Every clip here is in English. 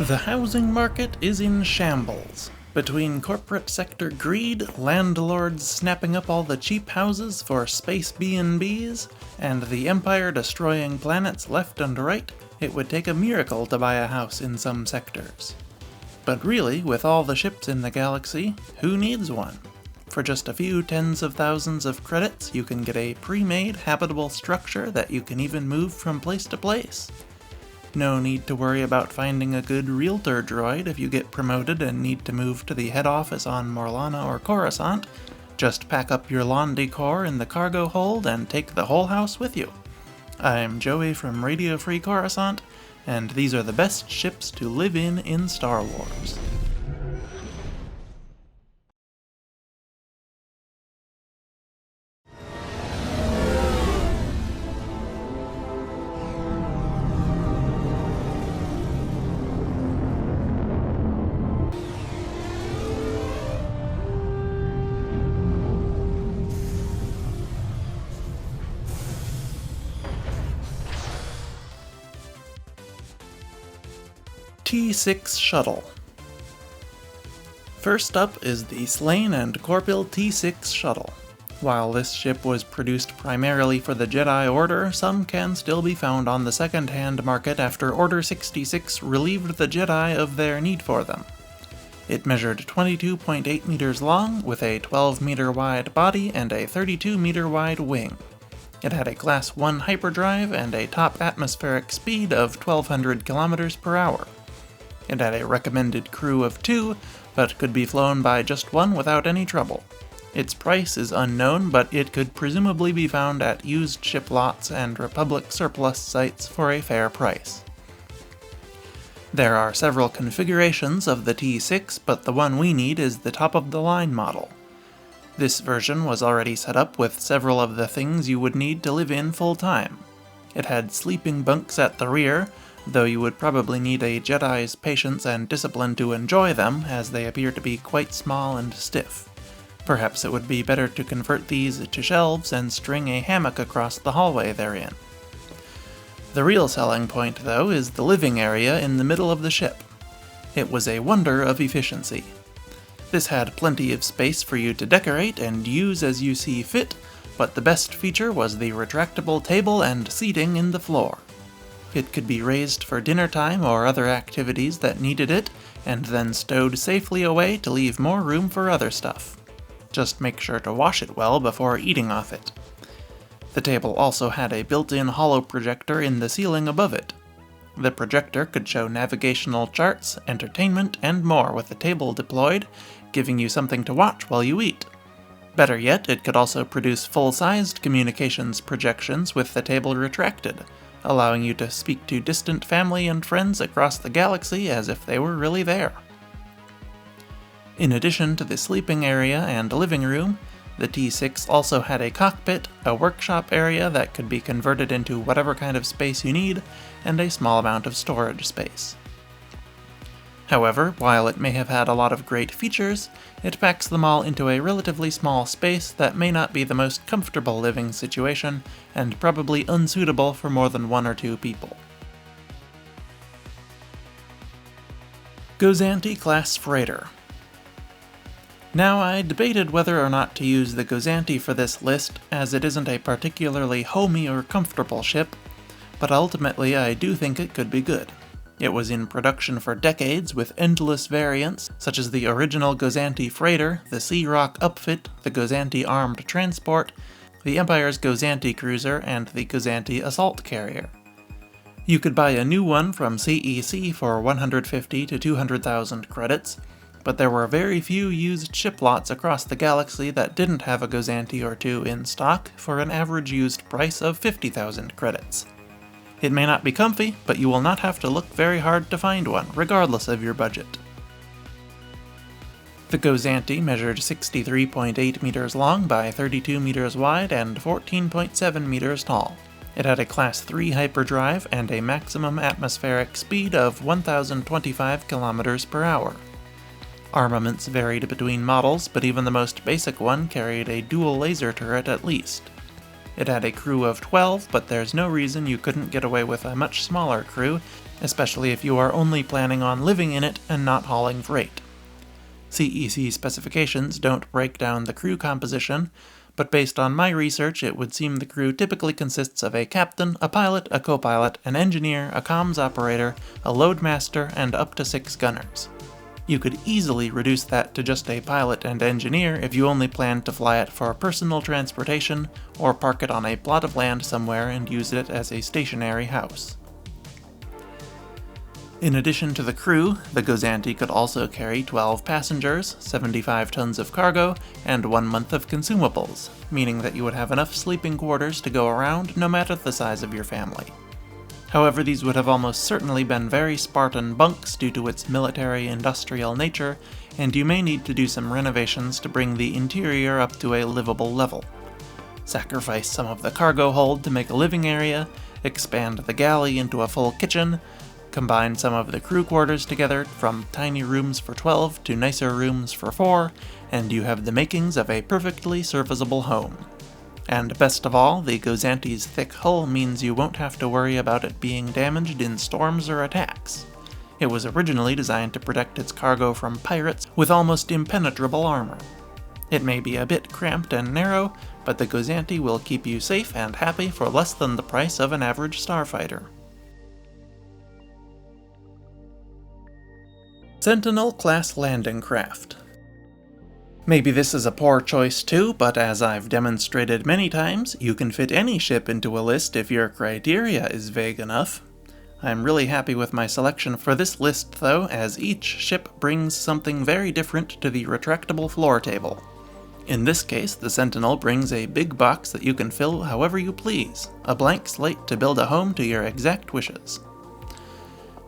The housing market is in shambles. Between corporate sector greed, landlords snapping up all the cheap houses for space B&Bs, and the Empire destroying planets left and right, it would take a miracle to buy a house in some sectors. But really, with all the ships in the galaxy, who needs one? For just a few tens of thousands of credits, you can get a pre-made habitable structure that you can even move from place to place. No need to worry about finding a good realtor droid if you get promoted and need to move to the head office on Morlana or Coruscant. Just pack up your lawn decor in the cargo hold and take the whole house with you. I'm Joey from Radio Free Coruscant, and these are the best ships to live in Star Wars. T6 Shuttle. First up is the slain and core-built T6 Shuttle. While this ship was produced primarily for the Jedi Order, some can still be found on the second-hand market after Order 66 relieved the Jedi of their need for them. It measured 22.8 meters long, with a 12-meter wide body and a 32-meter wide wing. It had a Class 1 hyperdrive and a top atmospheric speed of 1,200 kilometers per hour. It had a recommended crew of 2, but could be flown by just 1 without any trouble. Its price is unknown, but it could presumably be found at used ship lots and Republic surplus sites for a fair price. There are several configurations of the T6, but the one we need is the top-of-the-line model. This version was already set up with several of the things you would need to live in full-time. It had sleeping bunks at the rear, though you would probably need a Jedi's patience and discipline to enjoy them, as they appear to be quite small and stiff. Perhaps it would be better to convert these to shelves and string a hammock across the hallway they're in. The real selling point, though, is the living area in the middle of the ship. It was a wonder of efficiency. This had plenty of space for you to decorate and use as you see fit, but the best feature was the retractable table and seating in the floor. It could be raised for dinner time or other activities that needed it, and then stowed safely away to leave more room for other stuff. Just make sure to wash it well before eating off it. The table also had a built-in holo projector in the ceiling above it. The projector could show navigational charts, entertainment, and more with the table deployed, giving you something to watch while you eat. Better yet, it could also produce full-sized communications projections with the table retracted, allowing you to speak to distant family and friends across the galaxy as if they were really there. In addition to the sleeping area and living room, the T6 also had a cockpit, a workshop area that could be converted into whatever kind of space you need, and a small amount of storage space. However, while it may have had a lot of great features, it packs them all into a relatively small space that may not be the most comfortable living situation, and probably unsuitable for more than 1 or 2 people. Gozanti-class freighter. Now, I debated whether or not to use the Gozanti for this list, as it isn't a particularly homey or comfortable ship, but ultimately I do think it could be good. It was in production for decades with endless variants, such as the original Gozanti freighter, the Sea Rock upfit, the Gozanti armed transport, the Empire's Gozanti cruiser, and the Gozanti assault carrier. You could buy a new one from CEC for 150 to 200,000 credits, but there were very few used ship lots across the galaxy that didn't have a Gozanti or 2 in stock for an average used price of 50,000 credits. It may not be comfy, but you will not have to look very hard to find one, regardless of your budget. The Gozanti measured 63.8 meters long by 32 meters wide and 14.7 meters tall. It had a Class 3 hyperdrive and a maximum atmospheric speed of 1,025 kilometers per hour. Armaments varied between models, but even the most basic one carried a dual laser turret at least. It had a crew of 12, but there's no reason you couldn't get away with a much smaller crew, especially if you are only planning on living in it and not hauling freight. CEC specifications don't break down the crew composition, but based on my research it would seem the crew typically consists of a captain, a pilot, a co-pilot, an engineer, a comms operator, a loadmaster, and up to 6 gunners. You could easily reduce that to just a pilot and engineer if you only plan to fly it for personal transportation, or park it on a plot of land somewhere and use it as a stationary house. In addition to the crew, the Gozanti could also carry 12 passengers, 75 tons of cargo, and 1 month of consumables, meaning that you would have enough sleeping quarters to go around no matter the size of your family. However, these would have almost certainly been very Spartan bunks due to its military-industrial nature, and you may need to do some renovations to bring the interior up to a livable level. Sacrifice some of the cargo hold to make a living area, expand the galley into a full kitchen, combine some of the crew quarters together from tiny rooms for 12 to nicer rooms for 4, and you have the makings of a perfectly serviceable home. And best of all, the Gozanti's thick hull means you won't have to worry about it being damaged in storms or attacks. It was originally designed to protect its cargo from pirates with almost impenetrable armor. It may be a bit cramped and narrow, but the Gozanti will keep you safe and happy for less than the price of an average starfighter. Sentinel-class landing craft. Maybe this is a poor choice too, but as I've demonstrated many times, you can fit any ship into a list if your criteria is vague enough. I'm really happy with my selection for this list though, as each ship brings something very different to the retractable floor table. In this case, the Sentinel brings a big box that you can fill however you please, a blank slate to build a home to your exact wishes.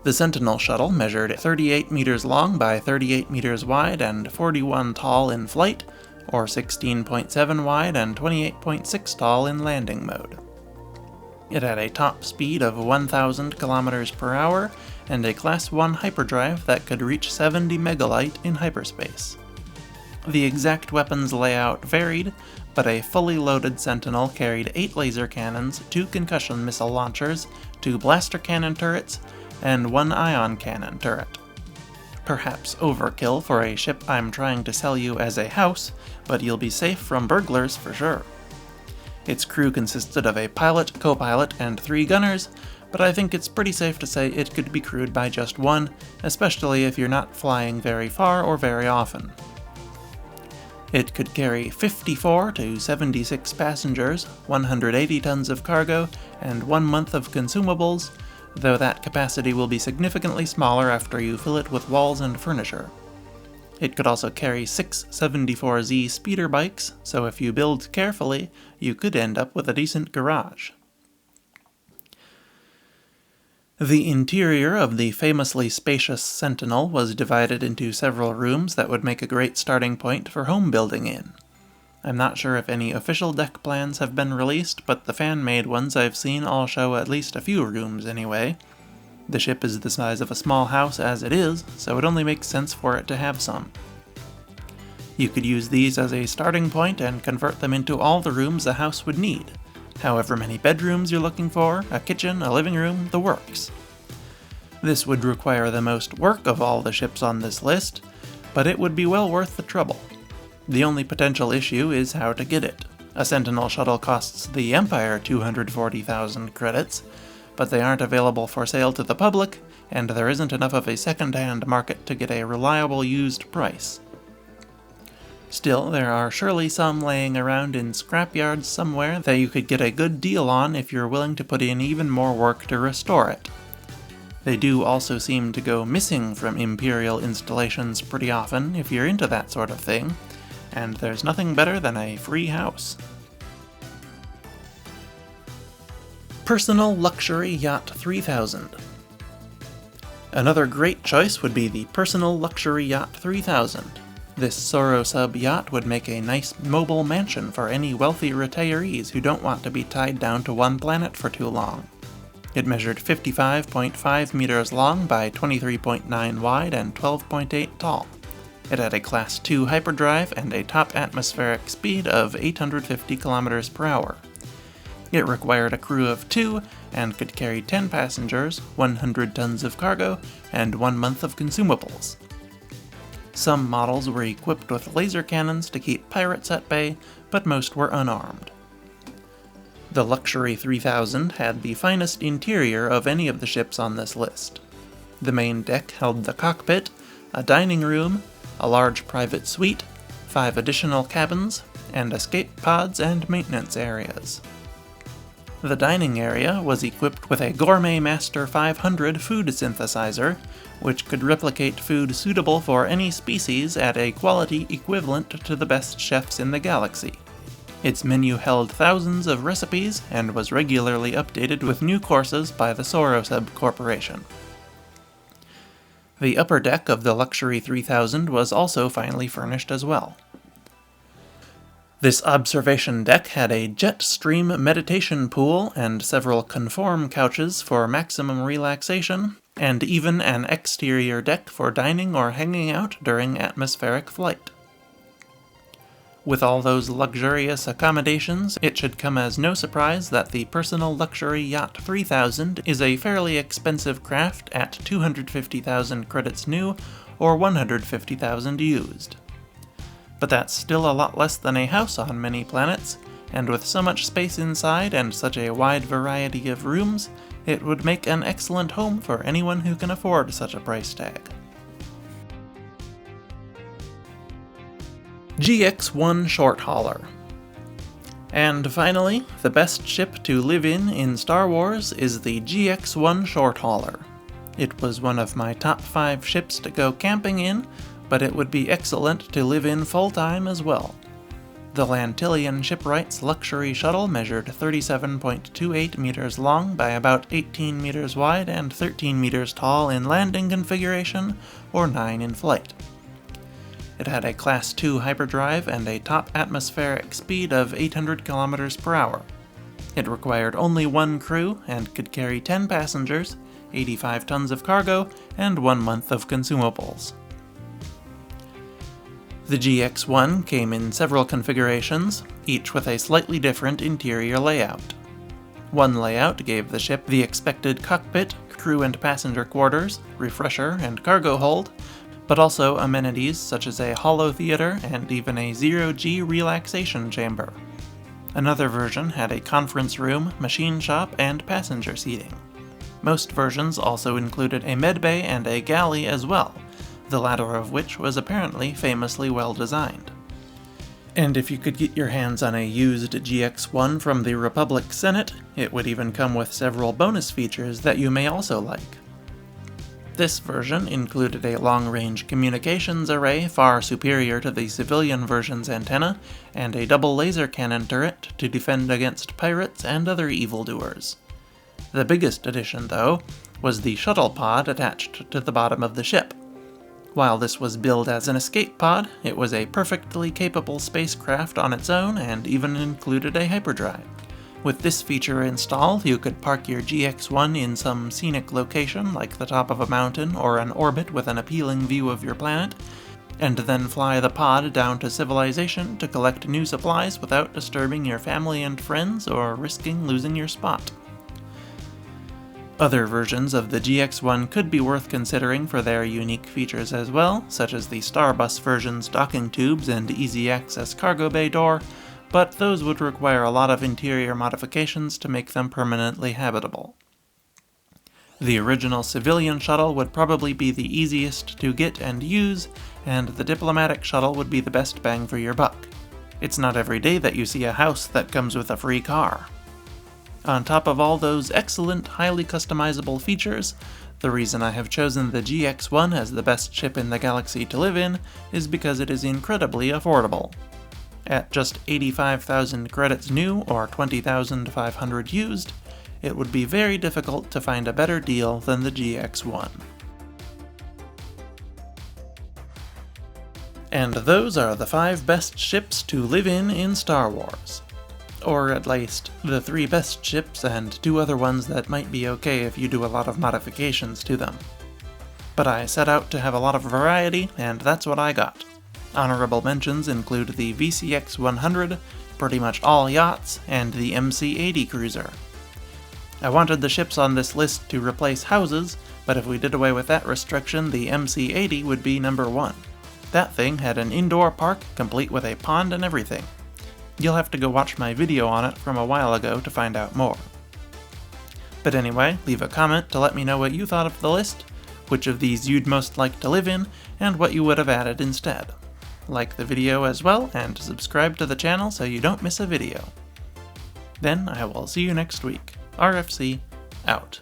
The Sentinel shuttle measured 38 meters long by 38 meters wide and 41 tall in flight, or 16.7 wide and 28.6 tall in landing mode. It had a top speed of 1,000 kilometers per hour and a Class 1 hyperdrive that could reach 70 megalight in hyperspace. The exact weapons layout varied, but a fully loaded Sentinel carried 8 laser cannons, 2 concussion missile launchers, 2 blaster cannon turrets, and 1 ion cannon turret. Perhaps overkill for a ship I'm trying to sell you as a house, but you'll be safe from burglars for sure. Its crew consisted of a pilot, co-pilot, and 3 gunners, but I think it's pretty safe to say it could be crewed by just 1, especially if you're not flying very far or very often. It could carry 54 to 76 passengers, 180 tons of cargo, and 1 month of consumables, though that capacity will be significantly smaller after you fill it with walls and furniture. It could also carry 6 74Z speeder bikes, so if you build carefully, you could end up with a decent garage. The interior of the famously spacious Sentinel was divided into several rooms that would make a great starting point for home building in. I'm not sure if any official deck plans have been released, but the fan-made ones I've seen all show at least a few rooms anyway. The ship is the size of a small house as it is, so it only makes sense for it to have some. You could use these as a starting point and convert them into all the rooms a house would need. However many bedrooms you're looking for, a kitchen, a living room, the works. This would require the most work of all the ships on this list, but it would be well worth the trouble. The only potential issue is how to get it. A Sentinel shuttle costs the Empire 240,000 credits, but they aren't available for sale to the public, and there isn't enough of a second-hand market to get a reliable used price. Still, there are surely some laying around in scrapyards somewhere that you could get a good deal on if you're willing to put in even more work to restore it. They do also seem to go missing from Imperial installations pretty often if you're into that sort of thing, and there's nothing better than a free house. Personal Luxury Yacht 3000. Another great choice would be the Personal Luxury Yacht 3000. This Soro sub yacht would make a nice mobile mansion for any wealthy retirees who don't want to be tied down to one planet for too long. It measured 55.5 meters long by 23.9 wide and 12.8 tall. It had a Class 2 hyperdrive and a top atmospheric speed of 850 kilometers per hour. It required a crew of 2 and could carry 10 passengers, 100 tons of cargo, and 1 month of consumables. Some models were equipped with laser cannons to keep pirates at bay, but most were unarmed. The Luxury 3000 had the finest interior of any of the ships on this list. The main deck held the cockpit, a dining room, a large private suite, 5 additional cabins, and escape pods and maintenance areas. The dining area was equipped with a Gourmet Master 500 food synthesizer, which could replicate food suitable for any species at a quality equivalent to the best chefs in the galaxy. Its menu held thousands of recipes and was regularly updated with new courses by the Sorosub Corporation. The upper deck of the Luxury 3000 was also finely furnished as well. This observation deck had a jet stream meditation pool and several conform couches for maximum relaxation, and even an exterior deck for dining or hanging out during atmospheric flight. With all those luxurious accommodations, it should come as no surprise that the Personal Luxury Yacht 3000 is a fairly expensive craft at 250,000 credits new or 150,000 used. But that's still a lot less than a house on many planets, and with so much space inside and such a wide variety of rooms, it would make an excellent home for anyone who can afford such a price tag. GX1 Short Hauler. And finally, the best ship to live in Star Wars is the GX1 Short Hauler. It was one of my top 5 ships to go camping in, but it would be excellent to live in full-time as well. The Lantillian Shipwright's luxury shuttle measured 37.28 meters long by about 18 meters wide and 13 meters tall in landing configuration, or 9 in flight. It had a Class 2 hyperdrive and a top atmospheric speed of 800 kilometers per hour. It required only 1 crew and could carry 10 passengers, 85 tons of cargo, and 1 month of consumables. The GX1 came in several configurations, each with a slightly different interior layout. One layout gave the ship the expected cockpit, crew and passenger quarters, refresher, and cargo hold, but also amenities such as a holo theater and even a zero-G relaxation chamber. Another version had a conference room, machine shop, and passenger seating. Most versions also included a medbay and a galley as well, the latter of which was apparently famously well designed. And if you could get your hands on a used GX1 from the Republic Senate, it would even come with several bonus features that you may also like. This version included a long-range communications array far superior to the civilian version's antenna, and a double laser cannon turret to defend against pirates and other evildoers. The biggest addition, though, was the shuttle pod attached to the bottom of the ship. While this was billed as an escape pod, it was a perfectly capable spacecraft on its own and even included a hyperdrive. With this feature installed, you could park your GX1 in some scenic location like the top of a mountain or an orbit with an appealing view of your planet, and then fly the pod down to civilization to collect new supplies without disturbing your family and friends or risking losing your spot. Other versions of the GX1 could be worth considering for their unique features as well, such as the Starbus version's docking tubes and easy-access cargo bay door, but those would require a lot of interior modifications to make them permanently habitable. The original civilian shuttle would probably be the easiest to get and use, and the diplomatic shuttle would be the best bang for your buck. It's not every day that you see a house that comes with a free car. On top of all those excellent, highly customizable features, the reason I have chosen the GX1 as the best ship in the galaxy to live in is because it is incredibly affordable. At just 85,000 credits new or 20,500 used, it would be very difficult to find a better deal than the GX1. And those are the 5 best ships to live in Star Wars. Or at least, the 3 best ships and 2 other ones that might be okay if you do a lot of modifications to them. But I set out to have a lot of variety, and that's what I got. Honorable mentions include the VCX 100, pretty much all yachts, and the MC-80 cruiser. I wanted the ships on this list to replace houses, but if we did away with that restriction, the MC-80 would be number 1. That thing had an indoor park, complete with a pond and everything. You'll have to go watch my video on it from a while ago to find out more. But anyway, leave a comment to let me know what you thought of the list, which of these you'd most like to live in, and what you would have added instead. Like the video as well, and subscribe to the channel so you don't miss a video. Then I will see you next week. RFC, out.